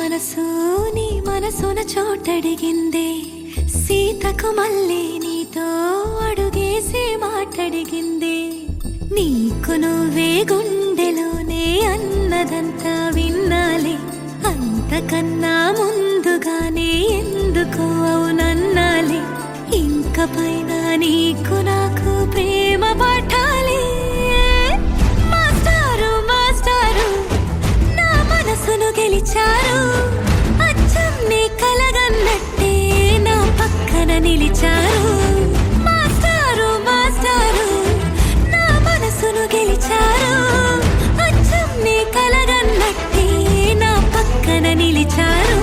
మనసు నీ మనసున చోటడిగిందే, సీతకు మళ్ళీ నీతో అడుగేసి మాటడిగిందే. నీకు నువ్వే గుండెలోనే అన్నదంతా విన్నాలే, అంతకన్నా ముందుగానే ఎందుకు అవునన్నాలే. ఇంక పైన నీకు నాకు ప్రేమ పాఠాలే. మాస్టారు మాస్టారు నా మనసును గెలిచారు, అచ్చం నీ కలగన్నట్టే నా పక్కన నిలిచారు. మాస్టారు మాస్టారు నా మనసును గెలిచారు, అచ్చం నీ కలగన్నట్టే నా పక్కన నిలిచారు.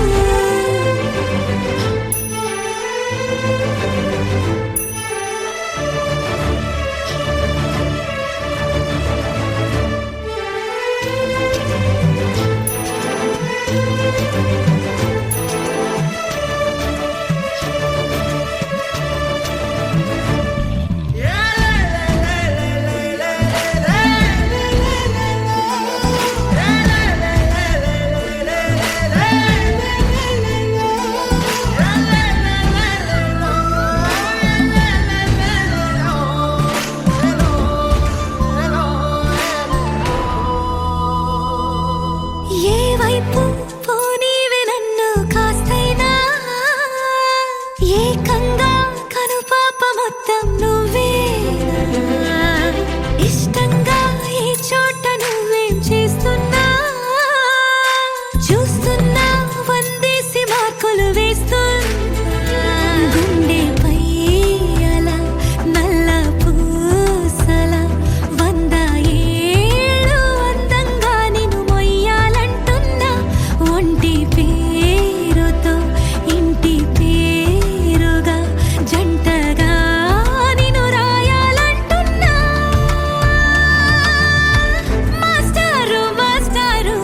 ఏకంగా కనుపాప మొత్తం నువ్వే, ఇష్టంగా ఈ చోట నువ్వేం చేస్తున్నా చూస్తున్నా, వందేసి మార్కులు వేస్తున్నా. గుండెపై అలా నల్ల పూసల 100 ఏళ్ళు అందంగా నిన్ను మొయ్యాలంటున్నా. ఒంటి పేరుతో ఇంటి పేరుగా జంటగా నిన్ను రాయాలంటున్నా. మాస్టారు మాస్టారు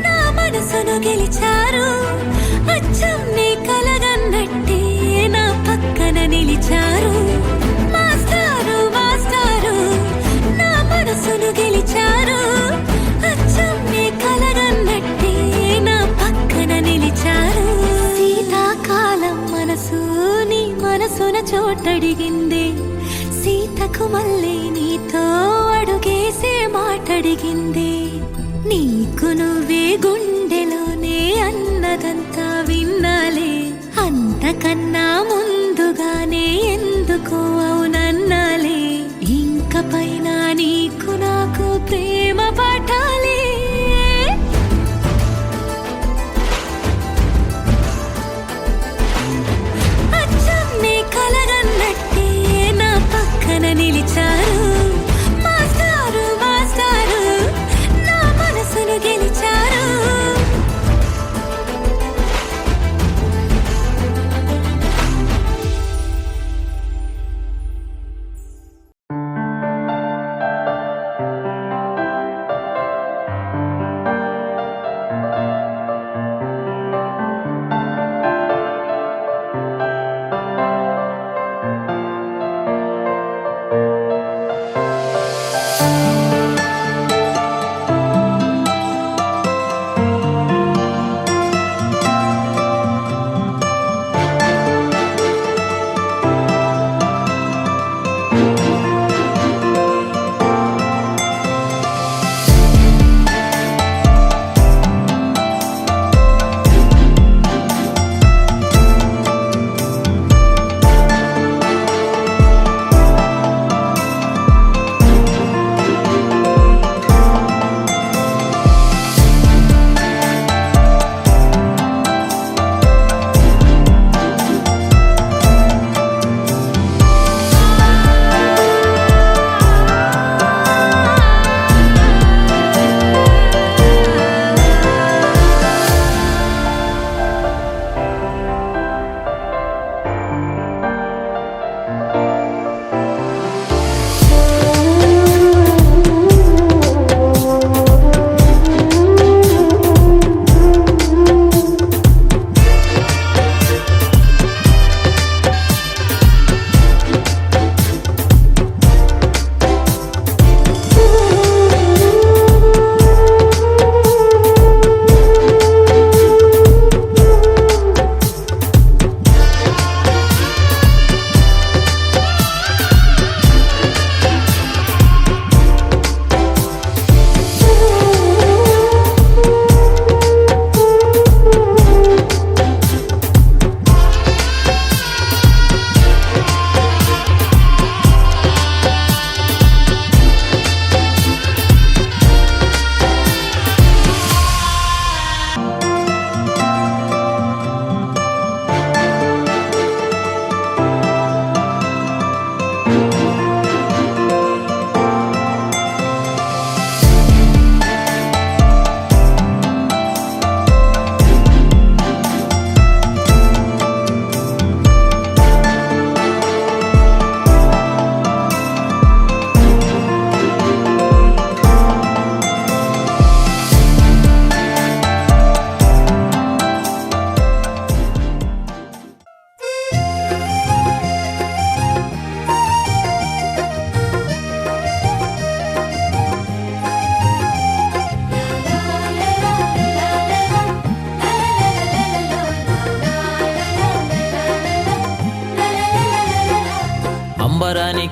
నా మనసును గెలిచారు, అచ్చం నీ కలగన్నట్టే నా పక్కన నిలిచారు. మాస్టారు మాస్టారు నా మనసును గెలిచారు, అచ్చం నీ కలగన్నట్టే నా పక్కన నిలిచారు. శీతాకాలం మనసు నీ మనసున చోటడిగిందే, సీతకు మళ్ళీ నీతో అడుగేసే మాటడిగిందే. నీకు నువ్వే గుండెలోనే అన్నదంతా విన్నాలే, అంతకన్నా ముందుగానే ఎందుకు అవునన్నాలే. ఇంక పైన నీకు నాకు ప్రేమ పాఠాలే. అచ్చం నీ కలగన్నట్టే నా పక్కన నిలిచారు. మాస్టారు మాస్టారు నా మనసును గెలిచారు.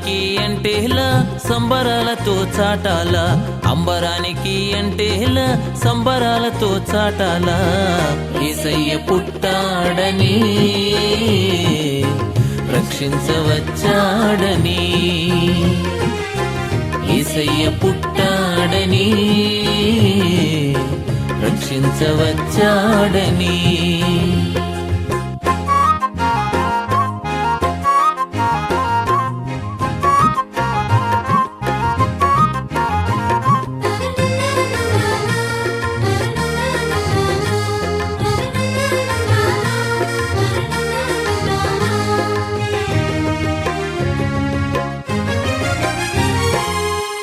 అంబరానికి ఎంటేలా సంబరాలతో చాటాల అంబరానికి ఎంటేలా సంబరాలతో చాటాల యేసయ్య పుట్టాడని రక్షించవచ్చాడని యేసయ్య పుట్టాడని రక్షించవచ్చాడని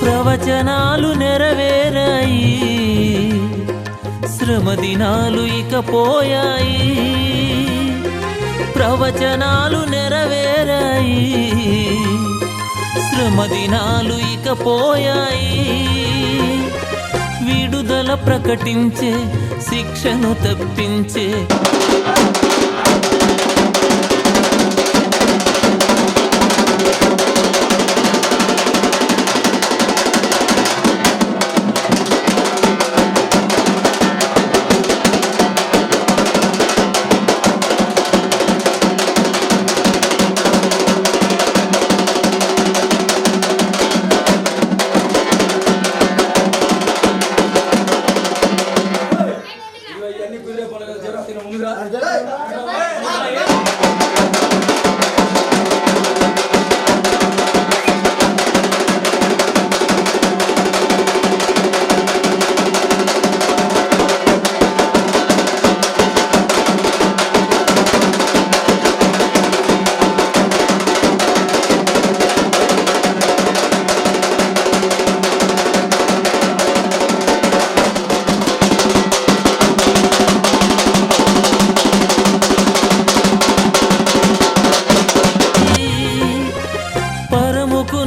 ప్రవచనాలు నెరవేరాయి శ్రమ దినాలు ఇక పోయాయి ప్రవచనాలు నెరవేరాయి శ్రమ దినాలు ఇక పోయాయి విడుదల ప్రకటించే శిక్షను తప్పించే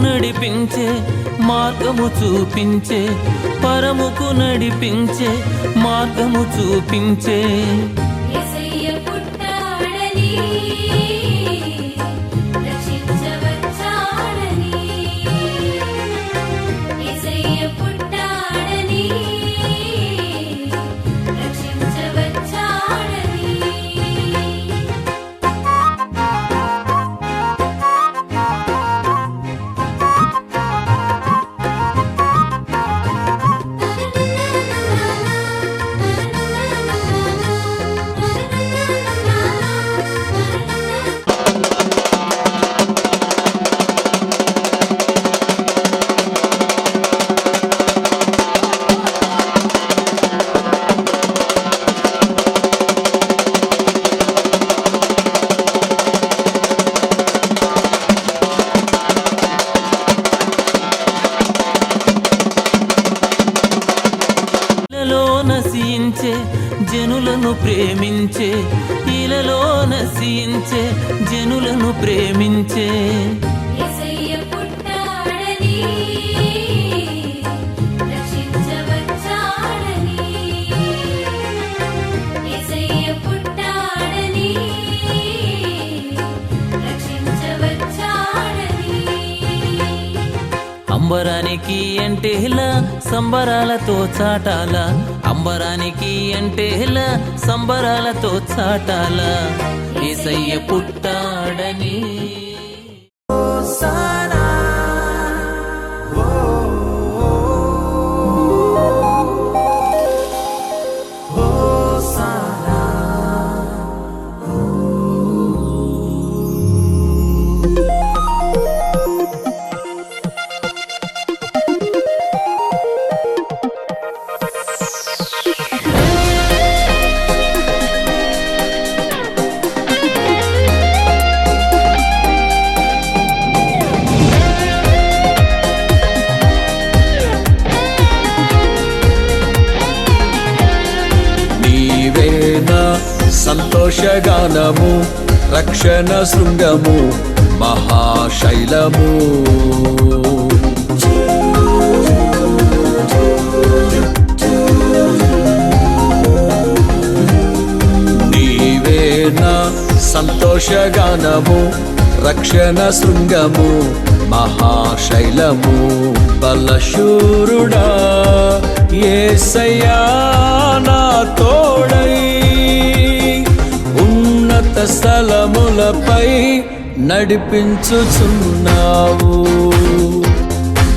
నడిపించే మార్గము చూపించే పరముకు నడిపించే మార్గము చూపించే యేసయ్య పుట్టాడని రక్షించవచ్చాడని యేసయ్య పుట్టాడని రక్షించవచ్చాడని నశించే జనులను ప్రేమించే ఇలలో నశించే జనులను ప్రేమించే యేసయ్య పుట్టాడని రక్షించవచ్చాడని యేసయ్య పుట్టాడని రక్షించవచ్చాడని అంబరానికి ఎంటేలా సంబరాలతో చాటాల అంబరానికి ఎంటేలా సంబరాలతో చాటాల యేసయ్య పుట్టాడని సంతోషగానము రక్షణ శృంగము మహాశైలము నీవేనా సంతోషగానము రక్షణ శృంగము మహాశైలము బలశూరుడా యేసయ్యా నా తోడై ఉన్నత స్థలములపై నడిపించుచున్నావు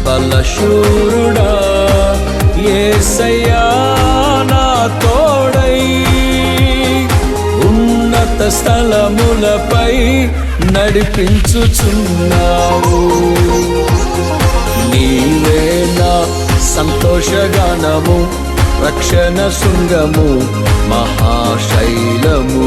బలశూరుడా యేసయ్యా నా తోడై ఉన్నత స్థలములపై నడిపించుచున్నావు నీవే నా సంతోషగానము రక్షణ శృంగము మహాశైలము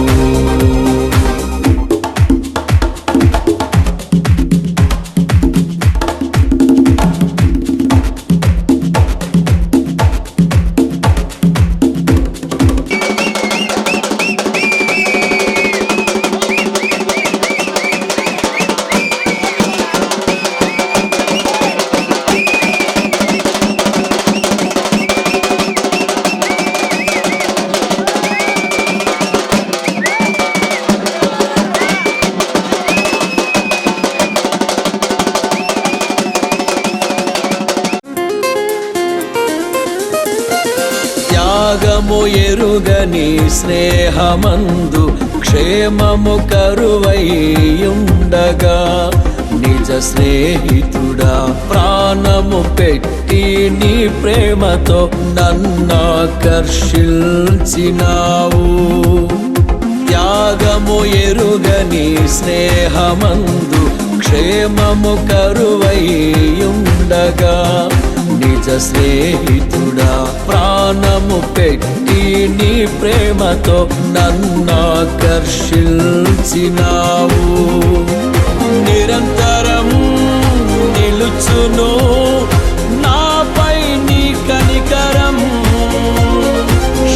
త్యాగము ఎరుగని స్నేహమందు క్షేమము కరువైయుండగా నిజ స్నేహితుడా ప్రాణము పెట్టి నీ ప్రేమతో నన్నాకర్షించినావు త్యాగము ఎరుగని స్నేహమందు క్షేమము కరువైయుండగా నిజ స్నేహితుడా ప్రాణము పెట్టి నీ ప్రేమతో నన్నాకర్షించినావు నిరంతరం నిలుచును నాపై నీ కనికరం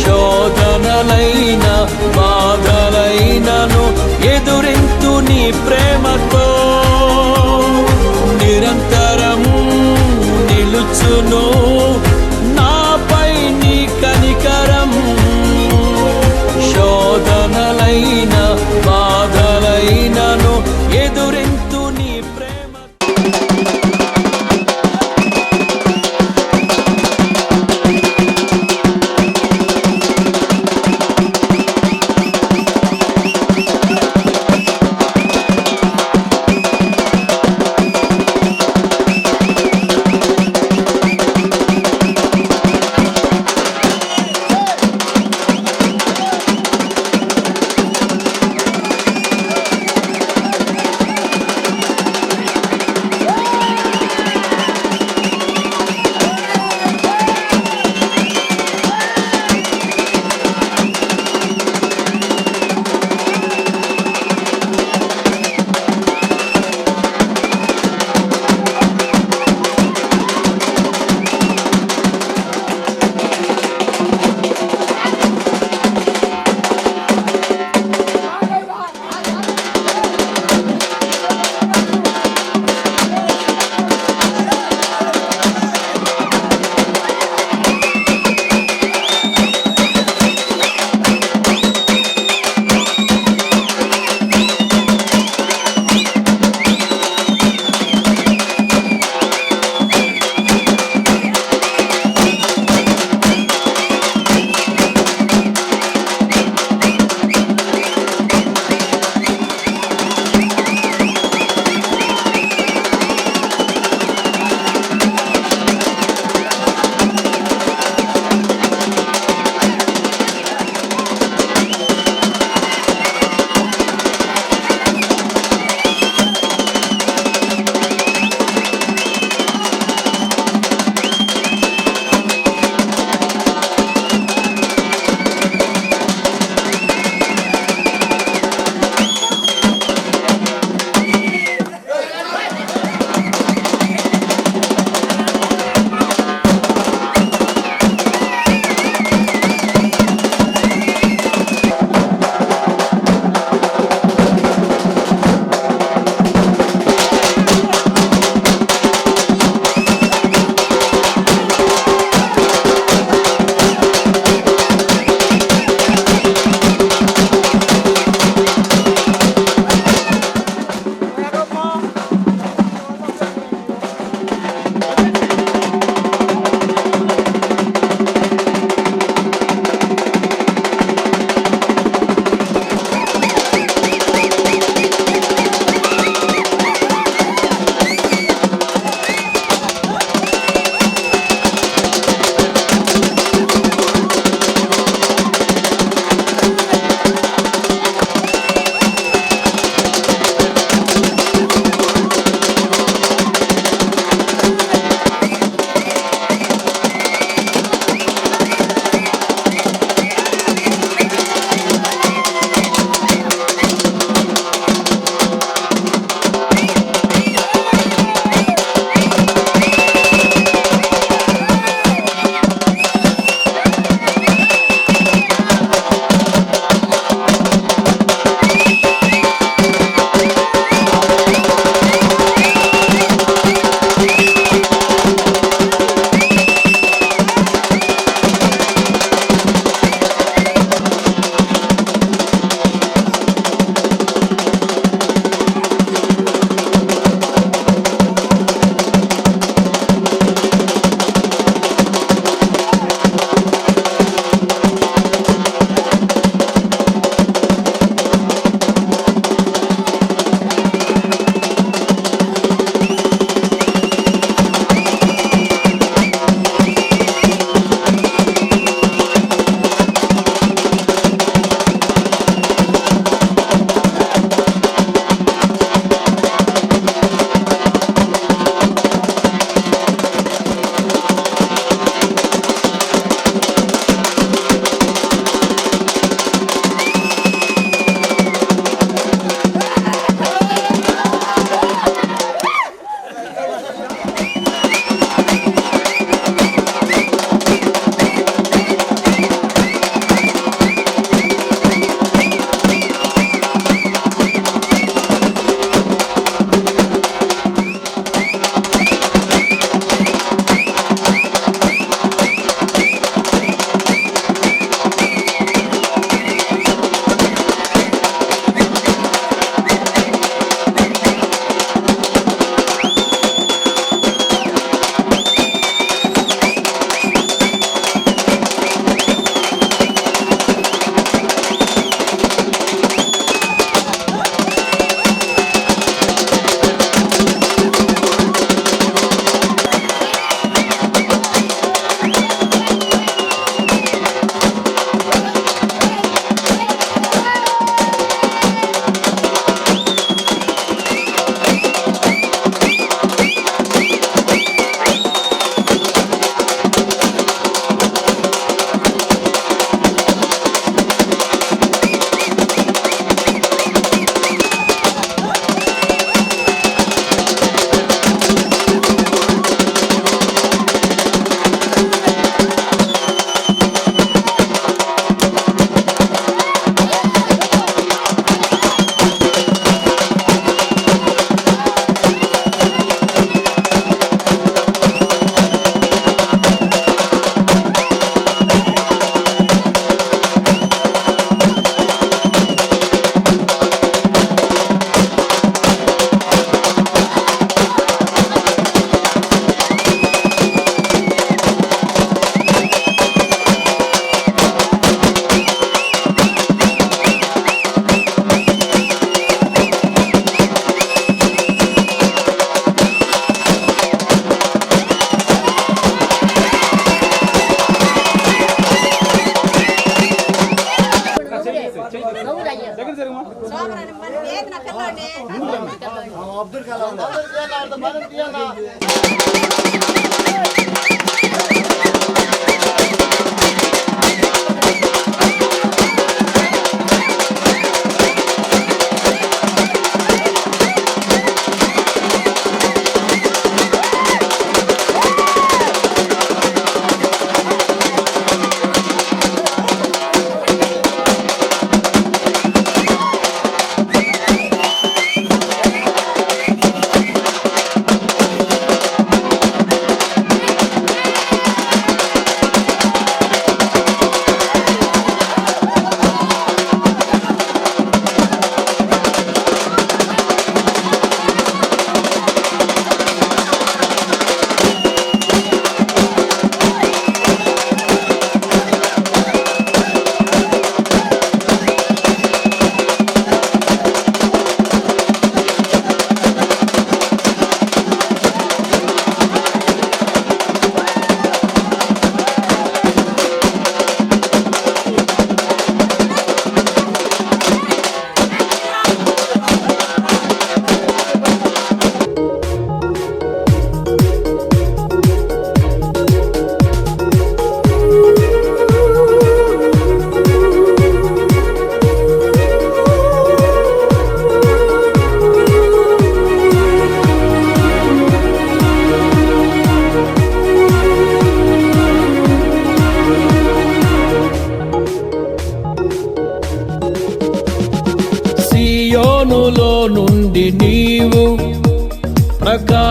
శోధనలైన బాధలైనను ఎదురింతు నీ ప్రేమతో నిరంతరం నిలుచును నాపై నీ కనికరం శోధనలైన బాధలైనను ఎదురింతు నీ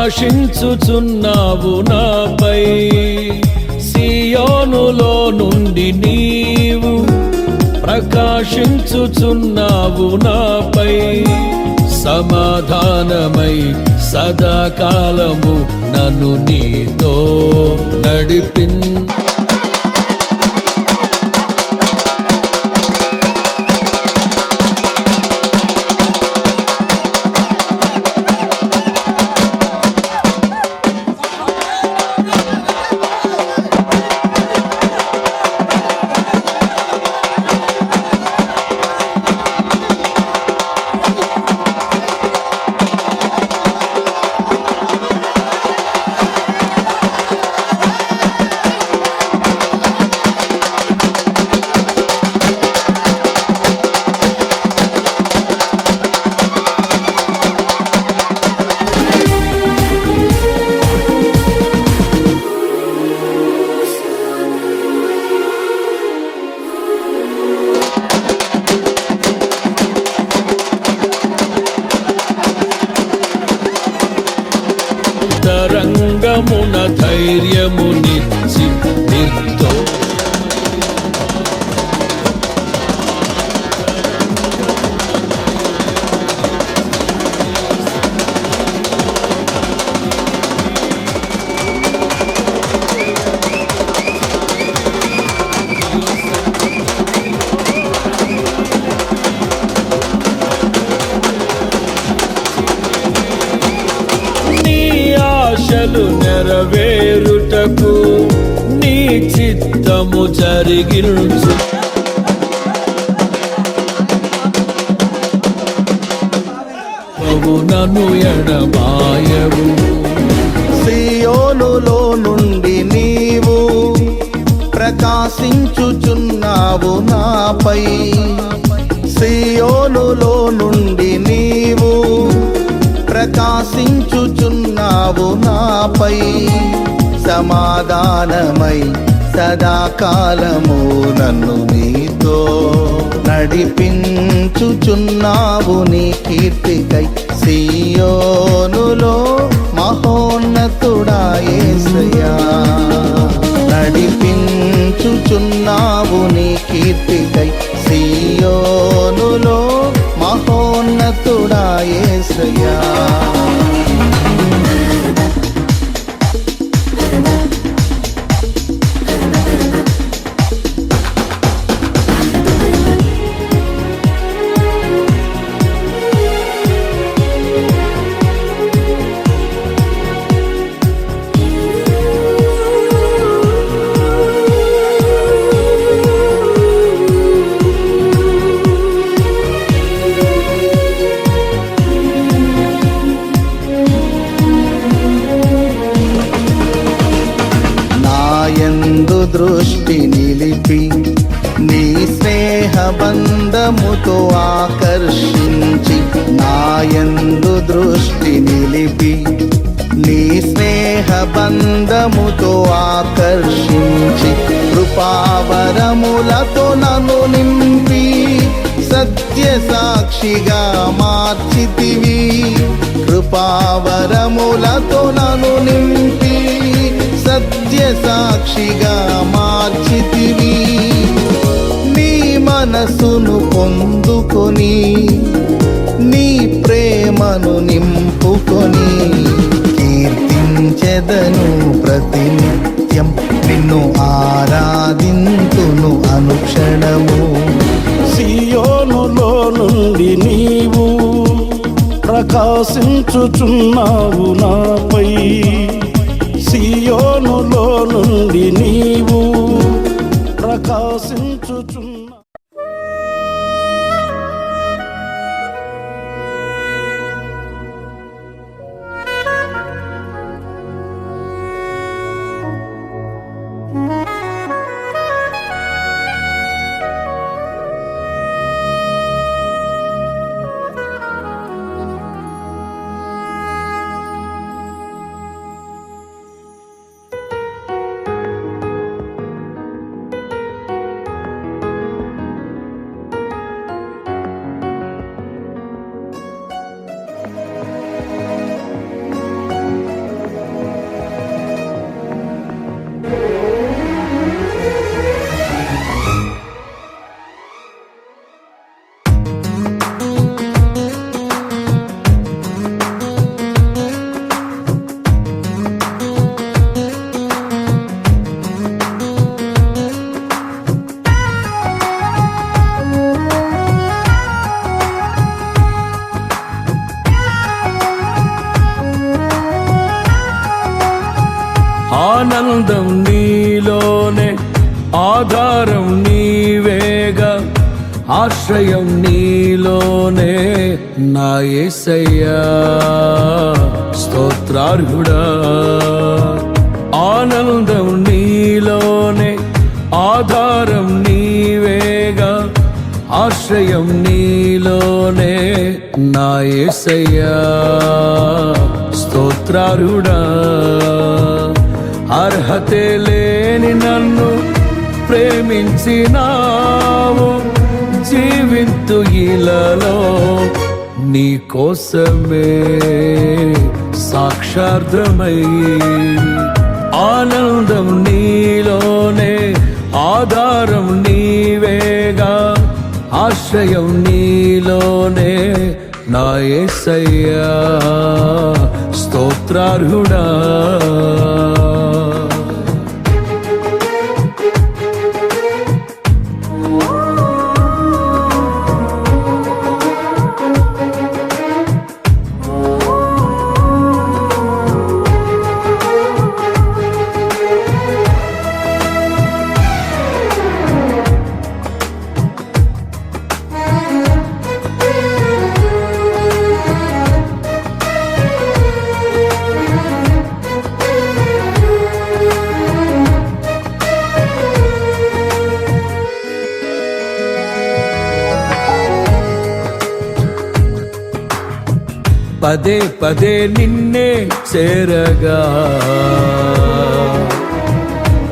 ప్రకాశించుచున్నావు నాపై, సియోనులో నుండి నీవు ప్రకాశించుచున్నావు నాపై. సమాధానమై సదాకాలము నన్ను నీతో నడిపిన్. తరంగమున ధైర్యమునిచ్చి నిర్దో ఆశలు నెరవేరుటకు నీ చిత్తము జరిగించు. నన్ను ఎడబాయవు. సియోనులో నుండి నీవు ప్రకాశించుచున్నావు నాపై, సియోనులో నుండి నీవు ప్రకాశించుచున్నావు నాపై. సమాధానమై సదాకాలము నన్ను నీతో నడిపించుచున్నావు నీ కీర్తికై. సియోనులో మహోన్నతుడా యేసయ్యా, నడిపించుచున్నావు నీ కీర్తికై. సియోనులో మహోన్నతుడా యేసయ్యా. దృష్టి నిలిపి నీ స్నేహ బంధముతో ఆకర్షించి, నాయందు దృష్టి నిలిపి నీ స్నేహ బంధముతో ఆకర్షించి, కృపావరములతో నన్ను నింపి సత్య సాక్షిగా మార్చితివి. కృపావరములతో నన్ను నింపి సత్య సాక్షిగా మార్చితివి. నీ మనసును పొందుకొని నీ ప్రేమను నింపుకొని, కీర్తించెదను ప్రతినిత్యం నిన్ను ఆరాధింతును అనుక్షణము. సియోనులో నుండి నీవు ప్రకాశించుచున్నావు నాపై, సియోనులో నుండి నీవు ప్రకాశించుచున్నావు. ఆనందం నీలోనే, ఆధారం నీవేగా, ఆశ్రయం నీలోనే నా యేసయ్యా స్తోత్రార్హుడా. ఆనందం నీలోనే, ఆధారం నీవేగా, ఆశ్రయం నీలోనే నా యేసయ్యా స్తోత్రార్హుడా. అర్హతే లేని నన్ను ప్రేమించినావు, జీవింతు ఇలలో నీ కోసమే సాక్షార్థమై. ఆనందం నీలోనే, ఆధారం నీవేగా, ఆశ్రయం నీలోనే నా యేసయ్యా స్తోత్రార్హుడా. పదే పదే నిన్నే చేరగా,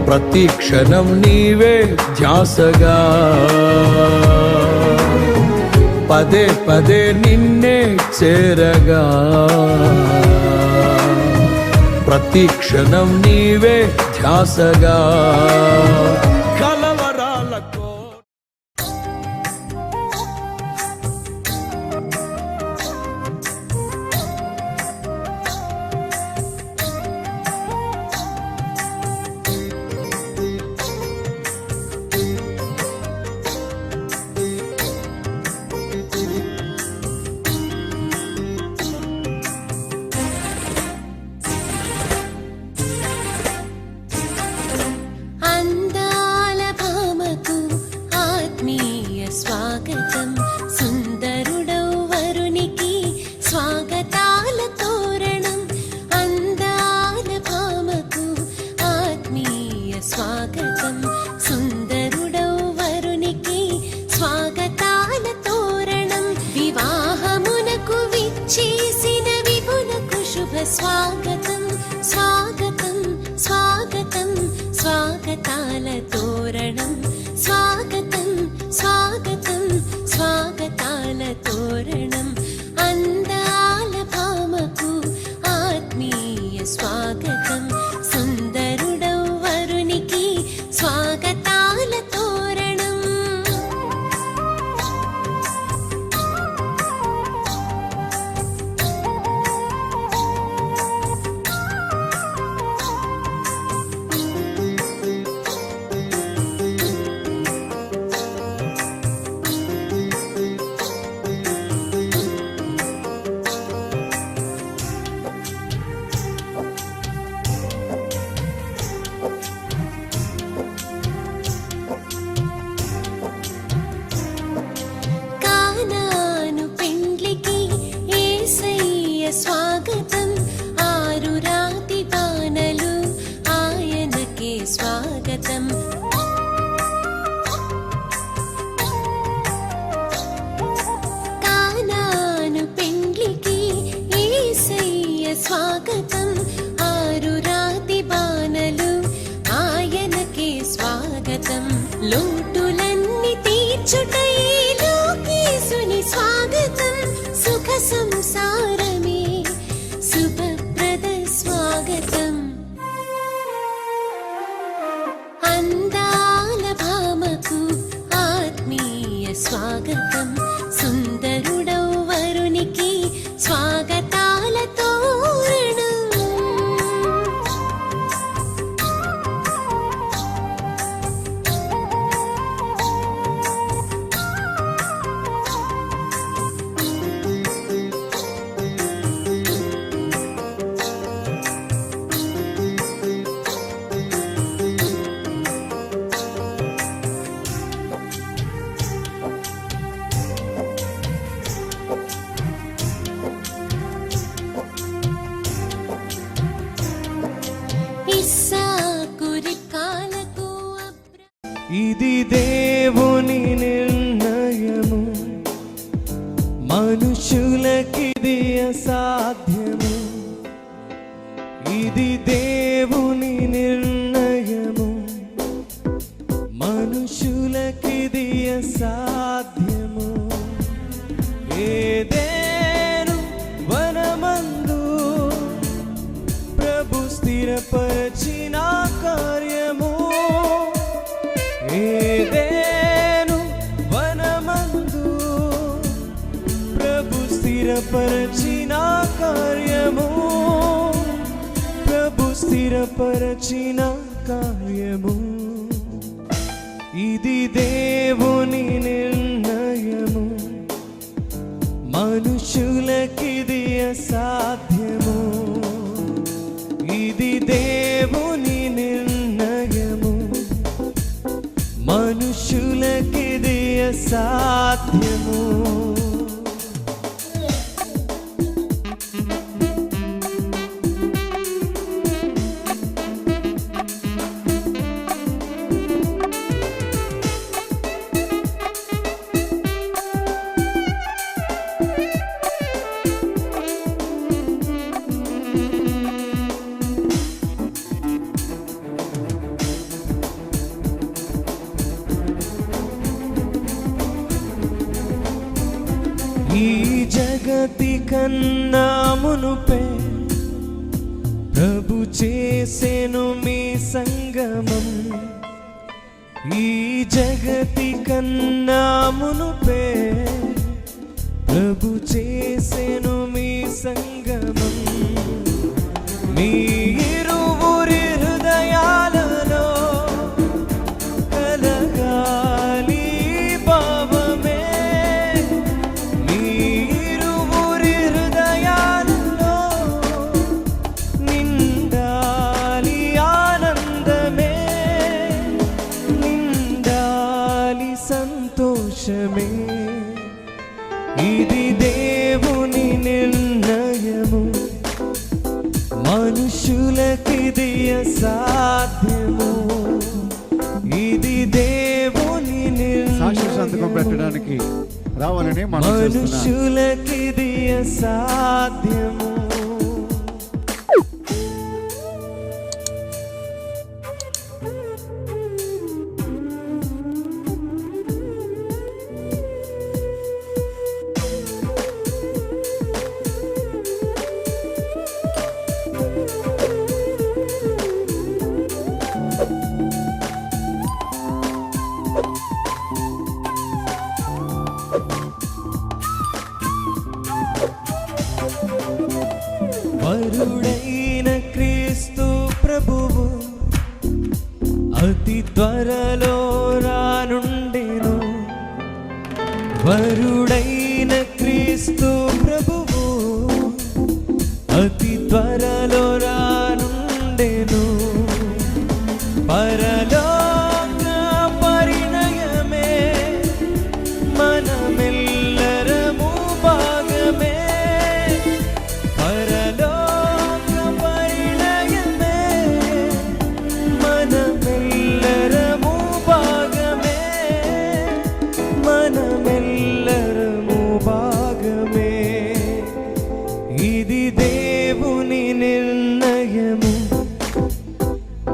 ప్రతి క్షణం నీవే ధ్యాసగా. పదే పదే నిన్నే చేరగా, ప్రతి క్షణం నీవే ధ్యాసగా. కలవరాలకు స్వాగతం, సుందరుడౌ వరునికి స్వాగతాల తోరణం. అందాల భామకు ఆత్మీయ స్వాగతం, సుందరుడౌ వరునికి స్వాగతాల తోరణం. వివాహమునకు విచ్చేసిన విభులకు శుభ స్వాగతం, స్వాగతం స్వాగతం స్వాగతాల తోరణం. స్వాగతం స్వాగతం స్వాగతాల తోరణం. అందాల భామకు ఆత్మీయ స్వాగతం, సుందరుడౌ వరునికి స్వాగతాల తోరణం. స్వాగతం, ఆరు రాతి బాణలు ఆయనకే స్వాగతం. కానాను పెండ్లికి యేసయ్య స్వాగతం, ఆరు రాతి బాణలు ఆయనకే స్వాగతం. లోటులన్నీ తీర్చుటై లోకేశుని స్వాగతం, సుఖ సంసారమే శుభప్రద స్వాగతం. అందాల భామకు ఆత్మీయ స్వాగతం, సుందరుడౌ వరునికి స్వాగతాల తోరణం. స్థిరపరచిన కార్యము ఏదెను వనమందు ప్రభు స్థిరపరచిన కార్యము ప్రభు స్థిరపరచిన కార్యము ఇది దేవుని నిర్ణయము మనుషులకిది అసాధ్యము ఇది దేవుని నిర్ణయము మనుషులకిది అసాధ్యము ఈ జగతి కన్నా మునుపే ప్రభు చేసెను మీ సంగమం ఈ జగతి కన్నా మునుపే ప్రభు చేసెను మీ సంగమం మీ ఇరువురి హృదయాలలో కలగాలి భావమే మీ ఇరువురి హృదయాలలో నిండాలి ఆనందమే నిండాలి సంతోషమే ఇది దేవుని నిర్ణయము మనుషులకిది అసాధ్యము ఇది దేవుని సాక్షి సంతకం పెట్టడానికి రావాలని మనం చేస్తున్నాం. మనుషులకిది అసాధ్యము వరుడైన క్రీస్తు ప్రభువు అతి త్వరలో రానుండెను వరుడైన క్రీస్తు ప్రభువు అతి త్వరలో రానుండెను పరలోక పరిణయమే మనమెల్లరము భాగమే పరలోక పరిణయమే మనమెల్లరము భాగమే మనమెల్లరము భాగమే ఇది దేవుని నిర్ణయము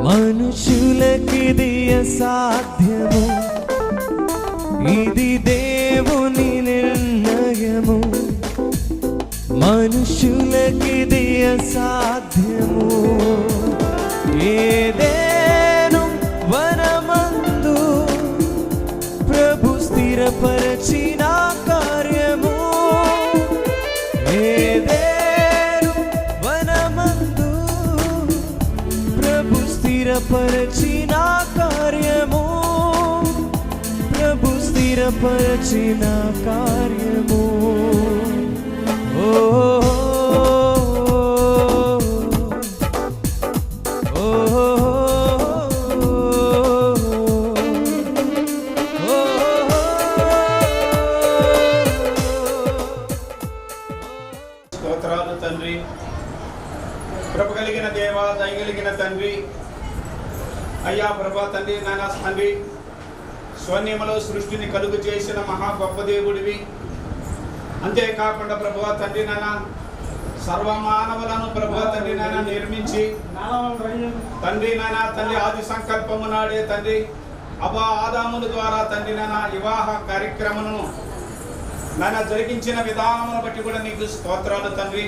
మనుషులకిది అసాధ్యము ఇది దేవుని నిర్ణయము మనుషులకిది అసాధ్యము ఏదెను వనమందు ప్రభు స్థిరపరచిన కార్యము ఏదెను వనమందు ప్రభు స్థిరపరచిన కార్యము ప్రభు స్థిరపరచిన కార్యము ఓ స్తోత్రాలు తండ్రి కృప కలిగిన దేవ దయగలిగిన తండ్రి అయ్యా ప్రభా తండ్రి నాయన తండ్రి స్వన్యములో సృష్టిని కలుగు చేసిన మహా గొప్ప దేవుడివి అంతేకాకుండా ప్రభువా తండ్రి నాయన సర్వమానవులను ప్రభువా తండ్రి నాయన నిర్మించి తండ్రి నాయన తండ్రి ఆది సంకల్పము నాడే తండ్రి ఆదాముల ద్వారా తండ్రి నాయన వివాహ కార్యక్రమమును నాయన జరిగించిన విధానమును బట్టి కూడా నీకు స్తోత్రాలు తండ్రి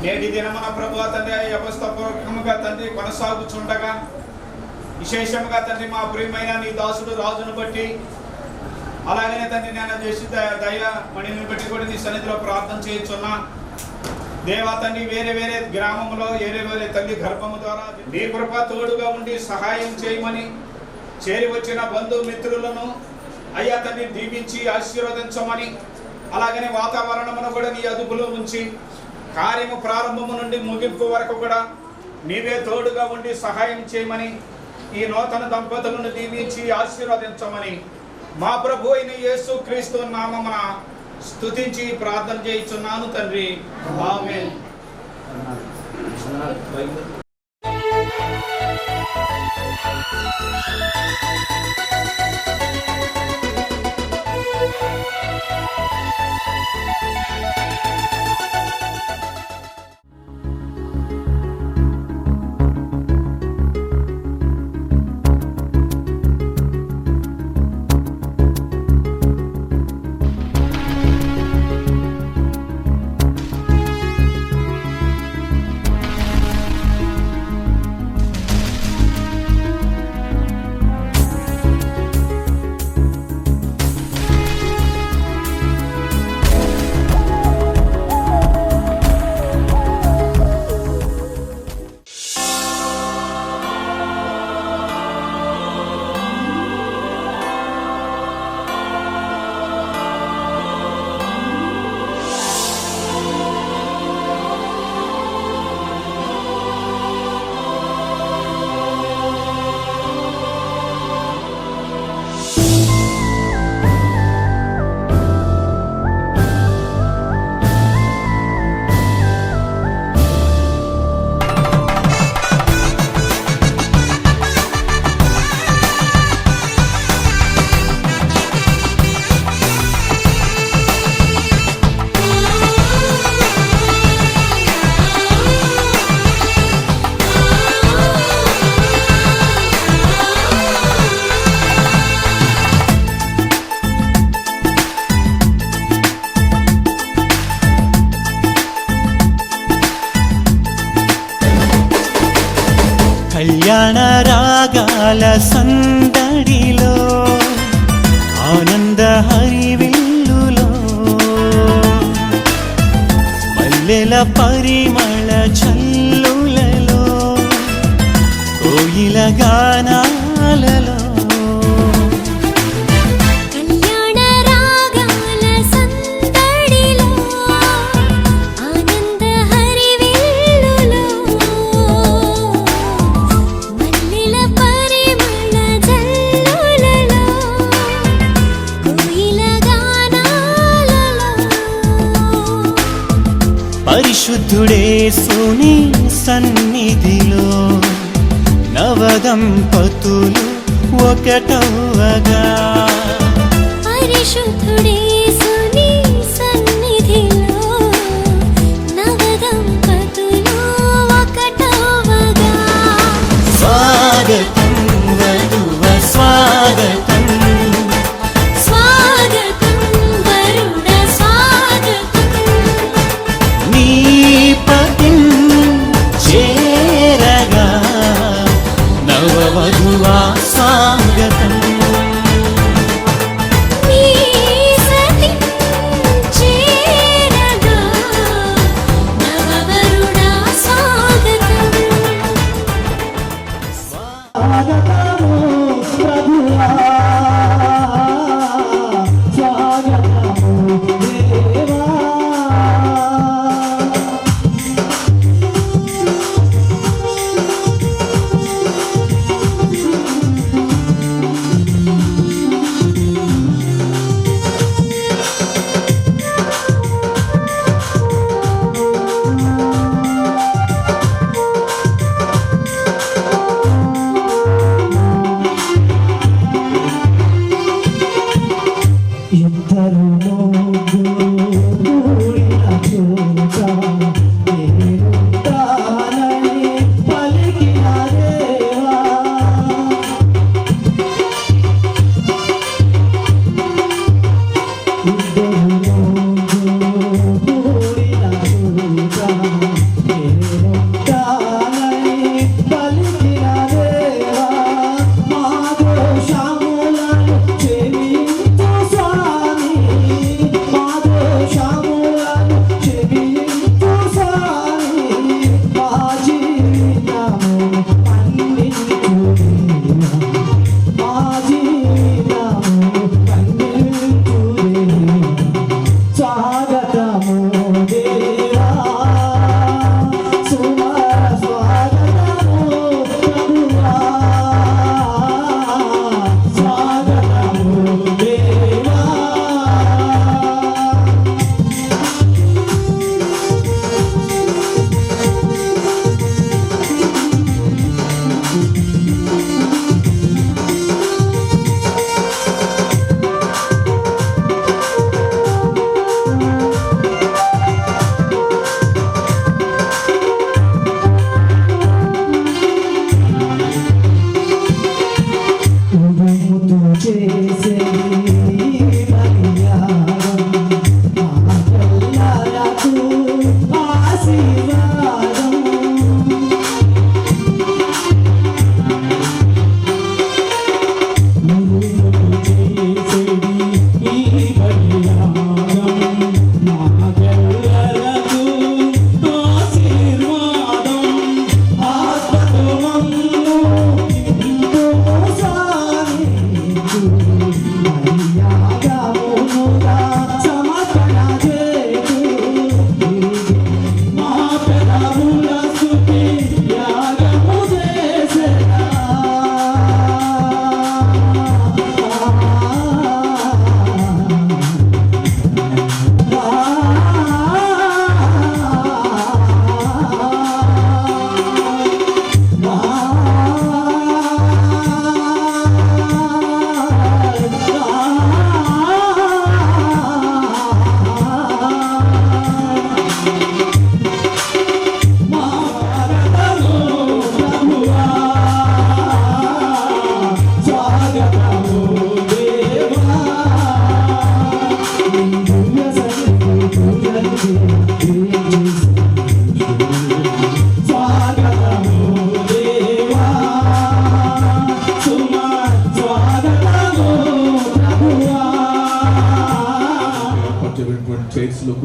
నేటి దినమున ప్రభువా తండ్రి వ్యవస్థపూర్వకముగా తండ్రి కొనసాగుచుండగా విశేషముగా తండ్రి మా ప్రియమైన నీ దాసుడు రాజును బట్టి అలాగనే తండ్రి నేను చేసి దయ మణిని బట్టి కూడా నీ సన్నిధిలో ప్రార్థన చేయుచున్నా దేవా తండ్రి వేరే వేరే గ్రామంలో వేరే వేరే తల్లి గర్భము ద్వారా నీ కృప తోడుగా ఉండి సహాయం చేయమని చేరి వచ్చిన బంధుమిత్రులను అయ్యా తండ్రి దీవించి ఆశీర్వదించమని అలాగనే వాతావరణమును కూడా నీ అదుపులో ఉంచి కార్యము ప్రారంభము నుండి ముగింపు వరకు కూడా నీవే తోడుగా ఉండి సహాయం చేయమని ఈ నూతన దంపతులను దీవించి ఆశీర్వదించమని మా ప్రభు అయిన యేసు క్రీస్తు నామమున స్తుతించి ప్రార్థన చేయుచున్నాను తండ్రి ఆమేన్. కళ్యాణ రాగాల సందడిలో ఆనంద హరివిల్లులో మల్లెల పరిమళ చల్లులలో కోయిల గానాలలో కళ్యాణ రాగాల సందడిలో ఆనంద హరివిల్లులో మల్లెల పరిమళ జల్లులలో కోయిల గానాలలో పరిశుద్ధుడే సుని సన్నిధిలో నవదంపతులు ఒకటవగా పరిశుద్ధుడే సుని సన్నిధిలో నవదంపతులు ఒకటవగా స్వాగతం వధువ స్వాగతం స్వాగతం వరుణ స్వాగతం నీ పతిం చేరగా నవవధువా స్వాగతం నీ సతి చేరగా నవవరుణ స్వాగతం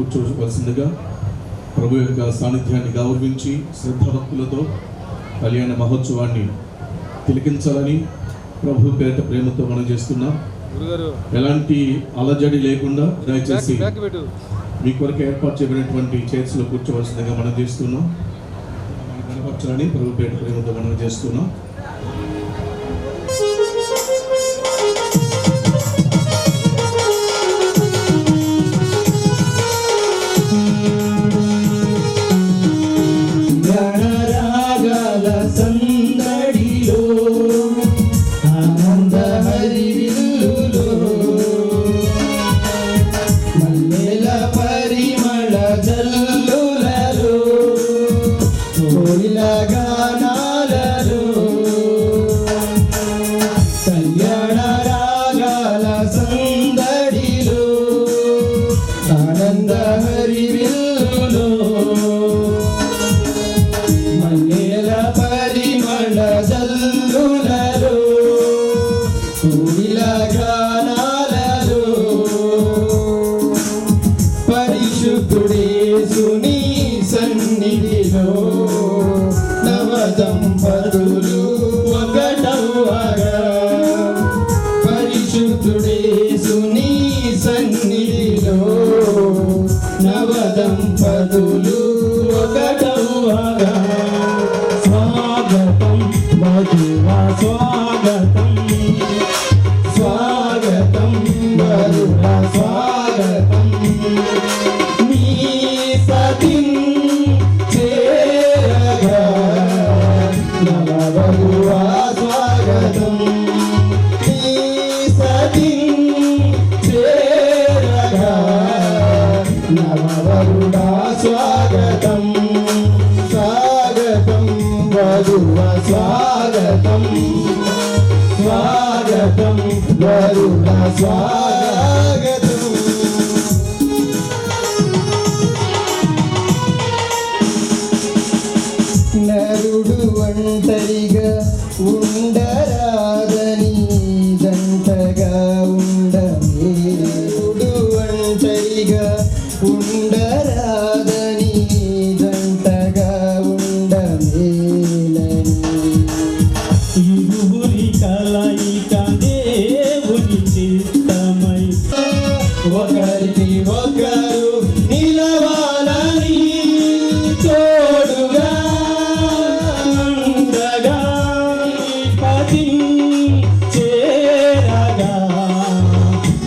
కూర్చోవలసిందిగా ప్రభు యొక్క సాన్నిధ్యాన్ని గౌరవించి శ్రద్ధాభక్తులతో కళ్యాణ మహోత్సవాన్ని తిలకించాలని ప్రభు పేరిట ప్రేమతో మనం చేస్తున్నాం. ఎలాంటి అలజడి లేకుండా దయచేసి మీ కొరకు ఏర్పాటు చేయబడినటువంటి చైర్స్లో కూర్చోవలసిందిగా మనం చేస్తున్నాం. కనపరచాలని ప్రభు పేరిట ప్రేమతో మనం చేస్తున్నాం. పరిశుద్ధుడేసుని సన్నిధిలో నవదంపతులు ఒకటవ్వగా, పరిశుద్ధుడేసుని సన్నిధిలో నవదంపతులు ఒకటవ్వగా, స్వాగతం మధువా స్వాగతం, స్వాగతం మధువా స్వాగతం, నవవధువా స్వాగతం, చేరగా నవవరుడా స్వాగతం, స్వాగతం వధువా స్వాగతం, స్వాగతం వరుడా స్వాగతం. నరుడు ఒంటరిగా ఉండరాదని జంటగా ఉండమే, నరుడు ఒంటరిగా ఉండరాదని జంటగా ఉండమేలని, ఇరువురి కలయిక దేవుని చిత్తమై ఒకరికి ఒకరు నిలవాలని తోడుగా ఉండగా, పతి చేరగా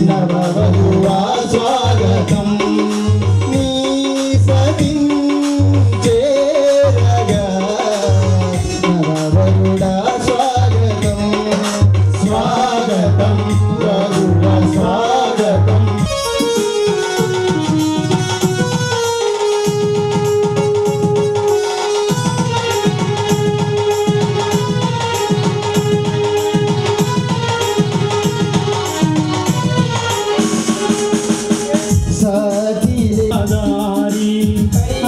నవవధువా స్వాగతం, నీ పతి చేరగా నవవరుడా స్వాగతం, స్వాగతం వధువా స్వాగతం. సాటిలేదారి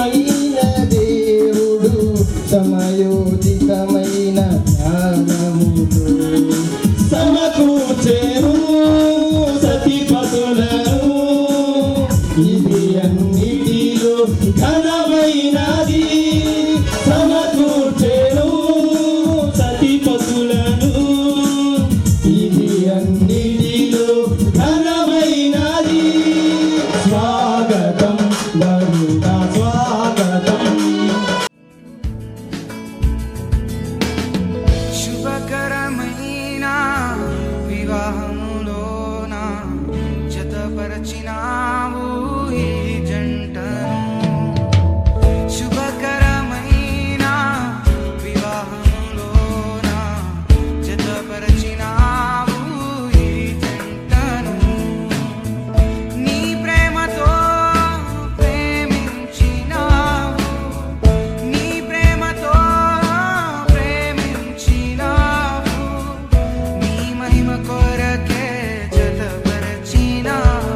అయిన దేవుడు సమయోచితమైన జ్ఞానముతో సమకూర్చెను సతిపతులను, ఇది అన్నిటిలో ఘనమైనది, సమకూర్చెను సతిపతులను, ఇది అన్నిటిలో ఘనమైనది, స్వాగతం వరుడా స్వాగతం. శుభకరమైన వివాహములోన జతపరచినావు ఈ జంటను, శుభకరమైన వివాహములోన జతపరచినావు ఈ జంటను, నీ ప్రేమతో ప్రేమించినావు, నీ ప్రేమతో ప్రేమించినావు, నీ మహిమ కొరకే జతపరచినావు,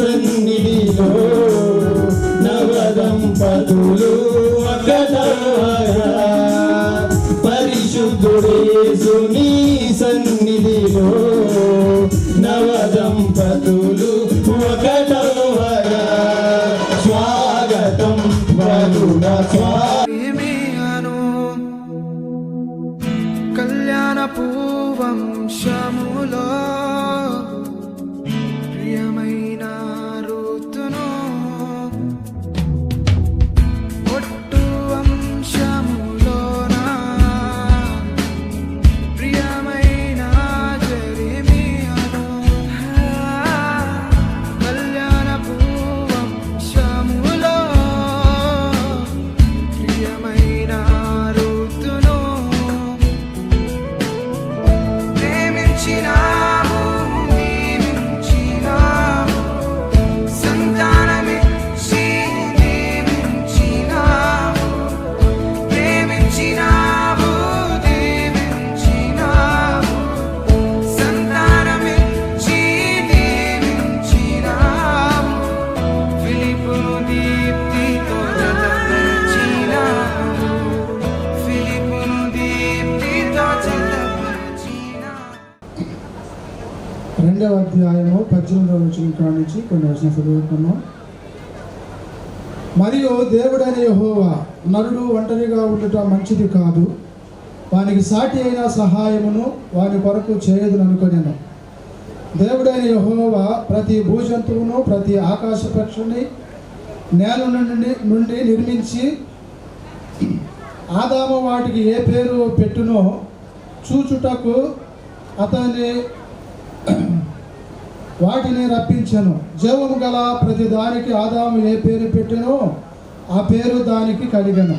సన్నిధిలో నవదంపతులు ఒకటవగా పరిశుద్ధుడేసు నీ సన్నిధిలో నవదంపతులు ఒకటవగా స్వాగతం వరుడా ప్రేమియను కళ్యాణ పూవంశములో ప్రియమైన ఋతును ఒట్టు వంశములోన ప్రియమైన జెరెమియాను కళ్యాణ పూవంశములో ప్రియమైన ఋతును ప్రేమించినాము దీవించినాము సంతానమిచ్చి దీవించినాము ప్రేమించినాము దీవించినాము సంతానమిచ్చి దీవించినాము ఫిలిప్పును దీప్తితో జతపరిచినాము ఫిలిప్పును దీప్తితో జతపరిచినాము 2వ అధ్యాయము 18వ వచనం కాడ నుంచి కొన్ని వచనం చదువుకున్నాం. మరియు దేవుడైన యెహోవా నరుడు ఒంటరిగా ఉండుట మంచిది కాదు, వానికి సాటి అయిన సహాయమును వాని కొరకు చేయదుననుకొనెను. దేవుడైన యెహోవా ప్రతి భూజంతువును ప్రతి ఆకాశ పక్షిని నేల నుండి నిర్మించి ఆదాము వాటికి ఏ పేరు పెట్టునో చూచుటకు అతని వాటిని రప్పించెను. జీవము గల ప్రతి దానికి ఆదాము ఏ పేరు పెట్టెనో ఆ పేరు దానికి కలిగెను.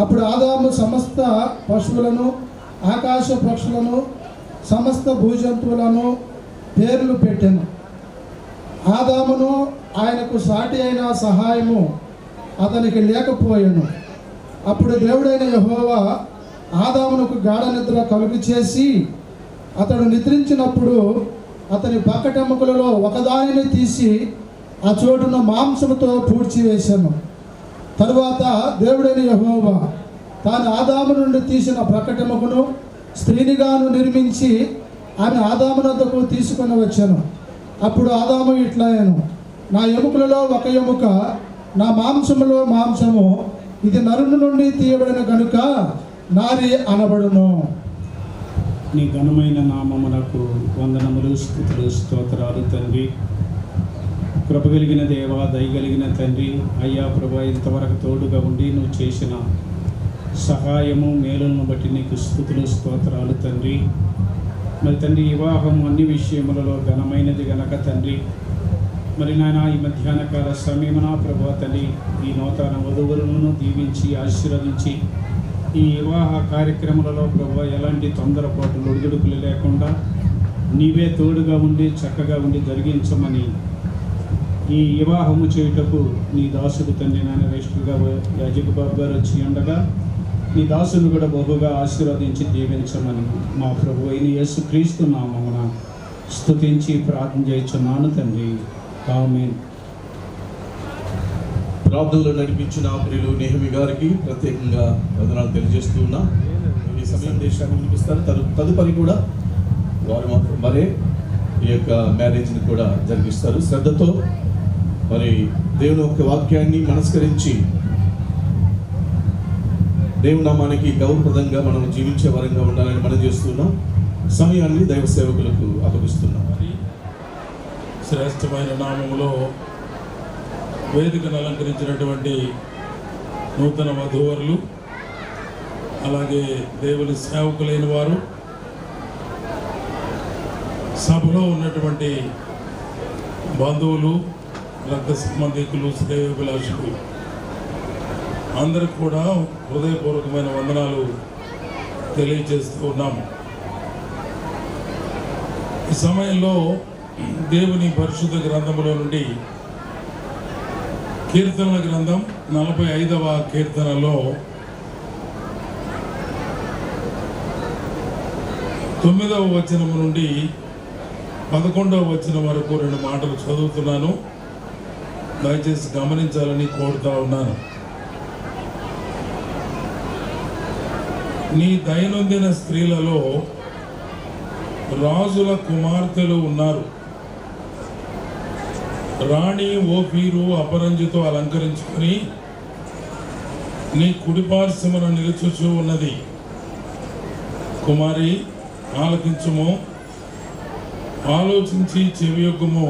అప్పుడు ఆదాము సమస్త పశువులను ఆకాశ పక్షులను సమస్త భూజంతువులను పేర్లు పెట్టెను. ఆదామును ఆయనకు సాటి అయిన సహాయము అతనికి లేకపోయెను. అప్పుడు దేవుడైన యెహోవా ఆదామునకు గాఢ నిద్ర కలుగు చేసి అతడు నిద్రించినప్పుడు అతని పక్కటెముకలలో ఒకదానిని తీసి ఆ చోటున మాంసముతో పూడ్చివేశాను. తరువాత దేవుడైన యెహోవా తాను ఆదాము నుండి తీసిన ప్రక్కటెముకను స్త్రీనిగాను నిర్మించి ఆమె ఆదామునద్దకు తీసుకొని వచ్చాను. అప్పుడు ఆదాము ఇట్లాయను, నా ఎముకలలో ఒక ఎముక, నా మాంసములో మాంసము, ఇది నరుని నుండి తీయబడిన గనుక నారి అనబడును. నీ ఘనమైన నామమునకు వందనములు, స్తుతులు, స్తోత్రాలు తండ్రి. కృపగలిగిన దేవ, దయగలిగిన తండ్రి, అయ్యా ప్రభా, ఇంతవరకు తోడుగా ఉండి నువ్వు చేసిన సహాయము మేలులను బట్టి నీకు స్తుతులు, స్తోత్రాలు తండ్రి. మరి తండ్రి, వివాహం అన్ని విషయములలో ఘనమైనది గనక తండ్రి, మరి నాయన ఈ మధ్యాహ్న కాల సమయమున ప్రభా తండ్రి, ఈ నూతన వధువులను దీవించి ఆశీర్వదించి ఈ వివాహ కార్యక్రమాలలో ప్రభా ఎలాంటి తొందరపాటులు ఒడిదుడుకులు లేకుండా నీవే తోడుగా ఉండి చక్కగా ఉండి జరిగించమని ఈ వివాహము చేయుటకు నీ దాసుడు తండ్రి నాయన రేష్గా యాజక బాబు గారు వచ్చి ఉండగా నీ దాసును కూడా బహుగా ఆశీర్వదించి దీవించమని మా ప్రభు అయిన యేసుక్రీస్తు నామమున స్తుతించి ప్రార్థన చేయుచున్నాను తండ్రి. ఆమేన్. ప్రార్థనలో నడిపించిన ప్రియులు నెహమి గారికి ప్రత్యేకంగా వందనాలు తెలియజేస్తూ ఉన్నా. ఈ సమయం దేశాన్ని వినిపిస్తారు. తదుపరి కూడా వారు మాత్రం మరే ఈ యొక్క మ్యారేజ్ని కూడా జరిగిస్తారు. శ్రద్ధతో మరి దేవుని యొక్క వాక్యాన్ని మనస్కరించి దేవుని నామానికి గౌరవప్రదంగా మనం జీవించే వరంగా ఉండాలని మనం చేస్తున్నాం. సమయాన్ని దైవ సేవకులకు అప్పగిస్తున్నాం. శ్రేష్టమైన నామములో వేదికను అలంకరించినటువంటి నూతన వధూవరులు, అలాగే దేవుని సేవకులైన వారు, సభలో ఉన్నటువంటి బంధువులు, రక్త సంబంధికులు, శ్రేయోభిలాషులు అందరికి కూడా హృదయపూర్వకమైన వందనాలు తెలియజేస్తూ ఉన్నాము. ఈ సమయంలో దేవుని పరిశుద్ధ గ్రంథములో నుండి కీర్తనల గ్రంథం 45వ కీర్తనలో 9వ వచనం నుండి 11వ వచనం వరకు 2 మాటలు చదువుతున్నాను. దయచేసి గమనించాలని కోరుతా ఉన్నాను. నీ దైనందిన స్త్రీలలో రాజుల కుమార్తెలు ఉన్నారు. రాణి ఓఫీరు అపరంజితో అలంకరించుకొని నీ కుడిపార్శ్వమున నిలుచుచూ ఉన్నది. కుమారి, ఆలకించుము, ఆలోచించి చెవియొగ్గుము.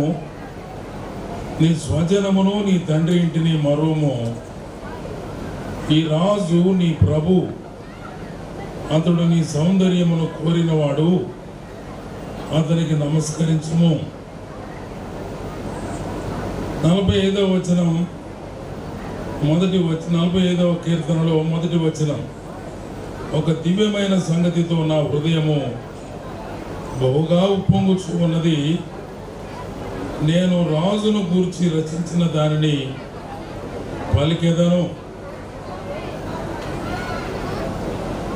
నీ స్వజనమును నీ తండ్రి ఇంటిని మరువము. ఈ రాజు నీ ప్రభు, అతడు నీ సౌందర్యమును కోరినవాడు, అతనికి నమస్కరించుము. 45వ వచనం, 45వ కీర్తనలో మొదటి వచనం, ఒక దివ్యమైన సంగతితో నా హృదయము బహుగా ఉప్పొంగుచూ ఉన్నది. నేను రాజును గూర్చి రచించిన దానిని పలికెదను.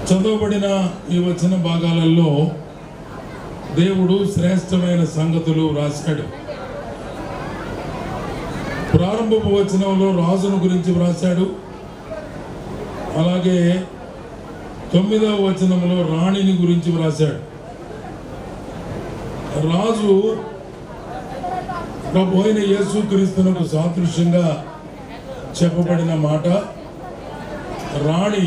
చదవబడిన ఈ వచన భాగాలలో దేవుడు శ్రేష్టమైన సంగతులు రాశాడు. ప్రారంభపు వచనంలో రాజును గురించి వ్రాశాడు. అలాగే 9వ వచనంలో రాణిని గురించి వ్రాశాడు. రాజు ప్రభు అయిన యేసుక్రీస్తునకు సాదృశ్యంగా చెప్పబడిన మాట. రాణి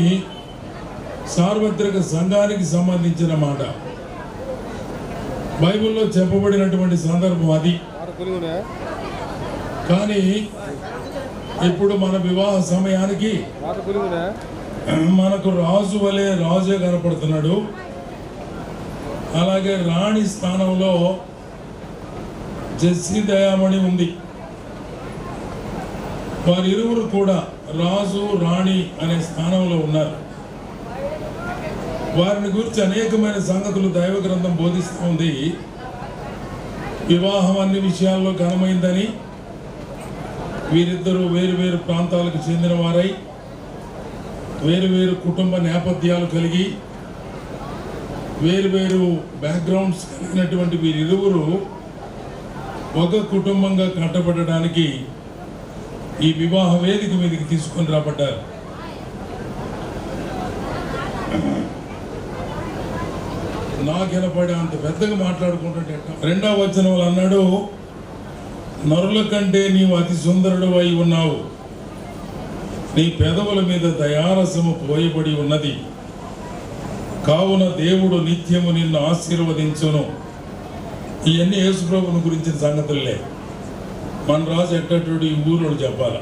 సార్వత్రిక సంఘానికి సంబంధించిన మాట. బైబిల్లో చెప్పబడినటువంటి సందర్భం అది. కానీ ఇప్పుడు మన వివాహ సమయానికి మనకు రాజు వలె రాజే కనపడుతున్నాడు. అలాగే రాణి స్థానంలో జెస్సీ దయామణి ఉంది. వారిరువురు కూడా రాజు రాణి అనే స్థానంలో ఉన్నారు. వారిని గురించి అనేకమైన సంగతులు దైవ గ్రంథం బోధిస్తుంది. వివాహం అన్ని విషయాల్లో ఘనమైందని, వీరిద్దరూ వేరు వేరు ప్రాంతాలకు చెందిన వారై వేరు వేరు కుటుంబ నేపథ్యాలు కలిగి వేరు వేరు బ్యాక్గ్రౌండ్స్ కలిగినటువంటి వీరిరువురు ఒక కుటుంబంగా కట్టబడడానికి ఈ వివాహ వేదిక మీదకి తీసుకొని రాబడ్డారు. నాకెనపడి అంత పెద్దగా మాట్లాడుకుంటుంటే 2వ వచనంలో అన్నాడు, నరుల కంటే నీవు అతి సుందరుడు అయి ఉన్నావు, నీ పెదవుల మీద దయారసము పోయబడి ఉన్నది, కావున దేవుడు నిత్యము నిన్ను ఆశీర్వదించును. ఇవన్నీ యేసుప్రభుని గురించిన సంగతులే. మన రాజు ఎట్టడు ఈ ఊరోడు చెప్పాల.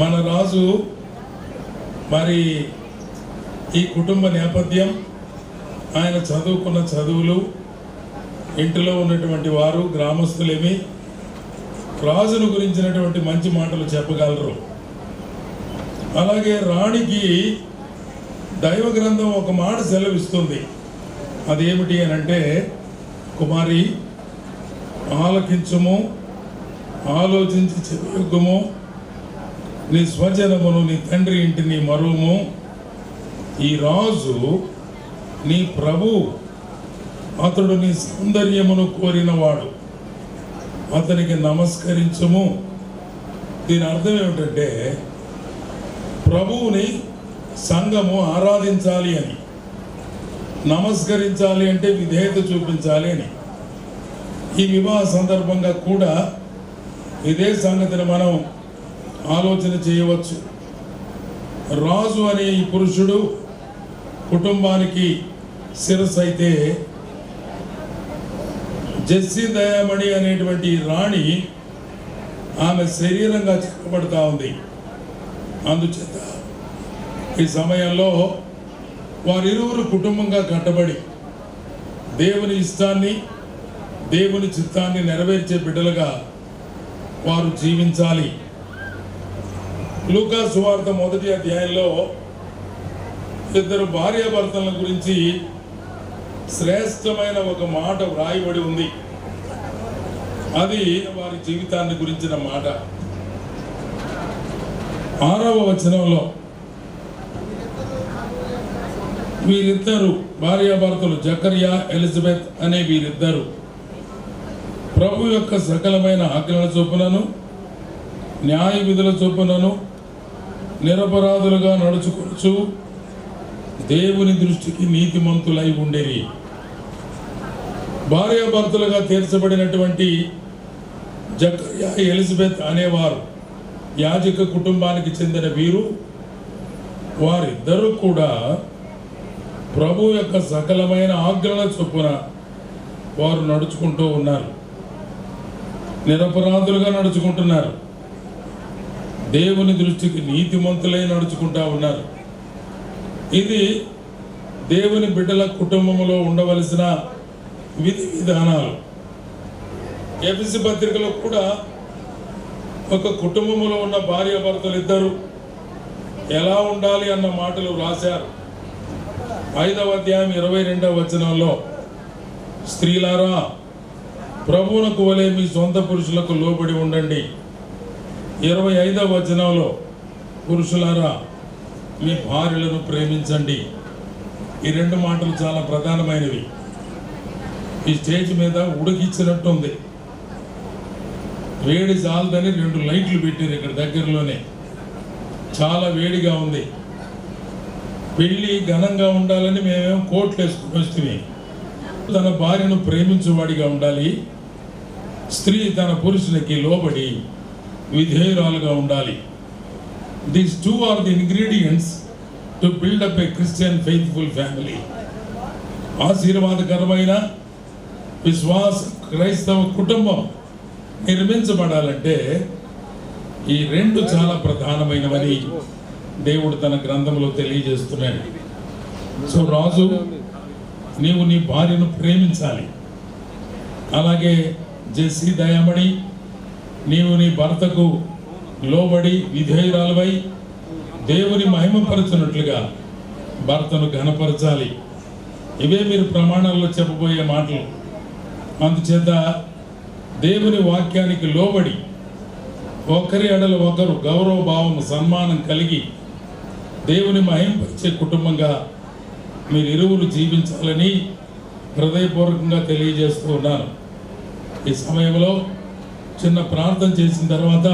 మన రాజు మరి ఈ కుటుంబ నేపథ్యం, ఆయన చదువుకున్న చదువులు, ఇంటిలో ఉన్నటువంటి వారు గ్రామస్తులేమి రాజును గురించినటువంటి మంచి మాటలు చెప్పగలరు. అలాగే రాణికి దైవ గ్రంథం ఒక మాట సెలవిస్తుంది. అదేమిటి అని అంటే, కుమారి, ఆలకించుము, ఆలోచించి చెవియొగ్గుము, నీ స్వజనమును నీ తండ్రి ఇంటిని మరువము. ఈ రాజు నీ ప్రభు, అతడు నీ సౌందర్యమును కోరినవాడు, అతనికి నమస్కరించుము. దీని అర్థం ఏమిటంటే, ప్రభువుని సంఘము ఆరాధించాలి అని, నమస్కరించాలి అంటే విధేయత చూపించాలి అని. ఈ వివాహ సందర్భంగా కూడా ఇదే సంగతిని మనం ఆలోచన చేయవచ్చు. రాజు అనే ఈ పురుషుడు కుటుంబానికి శిరస్సు అయితే, జెస్సీ దయామణి అనేటువంటి రాణి ఆమె శరీరంగా చెప్పబడతా ఉంది. అందుచేత ఈ సమయంలో వారిరువురు కుటుంబంగా కట్టబడి దేవుని ఇష్టాన్ని, దేవుని చిత్తాన్ని నెరవేర్చే బిడ్డలుగా వారు జీవించాలి. లూకా సువార్త 1వ అధ్యాయంలో ఇద్దరు భార్యాభర్తల గురించి శ్రేష్టమైన ఒక మాట వ్రాయబడి ఉంది. అది వారి జీవితాన్ని గురించిన మాట. 6వ వచనంలో వీరిద్దరు భార్యాభర్తలు జకర్యా, ఎలిజబెత్ అనే వీరిద్దరు ప్రభు యొక్క సకలమైన ఆజ్ఞల చొప్పునను న్యాయ విధుల చొప్పునను నిరపరాధులుగా నడుచుకొనుచు దేవుని దృష్టికి నీతిమంతులై ఉండేరి. భార్యాభర్తలుగా తీర్చబడినటువంటి జకర్యా ఎలిజబెత్ అనేవారు యాజక కుటుంబానికి చెందిన వీరు. వారిద్దరూ కూడా ప్రభు యొక్క సకలమైన ఆజ్ఞల చొప్పున వారు నడుచుకుంటూ ఉన్నారు. నిరపరాధులుగా నడుచుకుంటున్నారు. దేవుని దృష్టికి నీతిమంతులై నడుచుకుంటా ఉన్నారు. ఇది దేవుని బిడ్డల కుటుంబంలో ఉండవలసిన విధి విధానాలు. ఎఫెసీ పత్రికలో కూడా ఒక కుటుంబంలో ఉన్న భార్యాభర్తలు ఇద్దరు ఎలా ఉండాలి అన్న మాటలు రాశారు. 5వ అధ్యాయం 22వ వచనంలో, స్త్రీలారా ప్రభువునకు వలె మీ సొంత పురుషులకు లోబడి ఉండండి. 25వ వచనంలో, పురుషులారా మీ భార్యలను ప్రేమించండి. ఈ 2 మాటలు చాలా ప్రధానమైనవి. ఈ స్టేజ్ మీద ఉడికిచ్చినట్టుంది. వేడి చాలదని 2 లైట్లు పెట్టారు ఇక్కడ దగ్గరలోనే. చాలా వేడిగా ఉంది. పెళ్ళి ఘనంగా ఉండాలని మేమేమో కోట్లు వేసుకుని వస్తుంది. తన భార్యను ప్రేమించేవాడిగా ఉండాలి. స్త్రీ తన పురుషునికి లోబడి విధేయురాలుగా ఉండాలి. These two are the ingredients to build up a Christian faithful family. ఆశీర్వాదకరమైన విశ్వాస క్రైస్తవ కుటుంబం నిర్మించబడాలంటే ఈ 2 చాలా ప్రధానమైనవని దేవుడు తన గ్రంథంలో తెలియజేస్తున్నాడు. సో రాజు, నీవు నీ భార్యను ప్రేమించాలి. అలాగే జెస్సీ దయామణి, నీవు నీ భర్తకు లోబడి విధేయురాలువై దేవుని మహిమపరచున్నట్లుగా భర్తను ఘనపరచాలి. ఇవే మీరు ప్రమాణాల్లో చెప్పబోయే మాటలు. అందుచేత దేవుని వాక్యానికి లోబడి ఒకరి ఎడల ఒకరు గౌరవ భావం, సన్మానం కలిగి దేవుని మహింపరిచే కుటుంబంగా మీరు ఇరువురు జీవించాలని హృదయపూర్వకంగా తెలియజేస్తూ ఉన్నాను. ఈ సమయంలో చిన్న ప్రార్థన చేసిన తర్వాత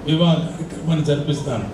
వివాహ కార్యక్రమాన్ని జరిపిస్తాను.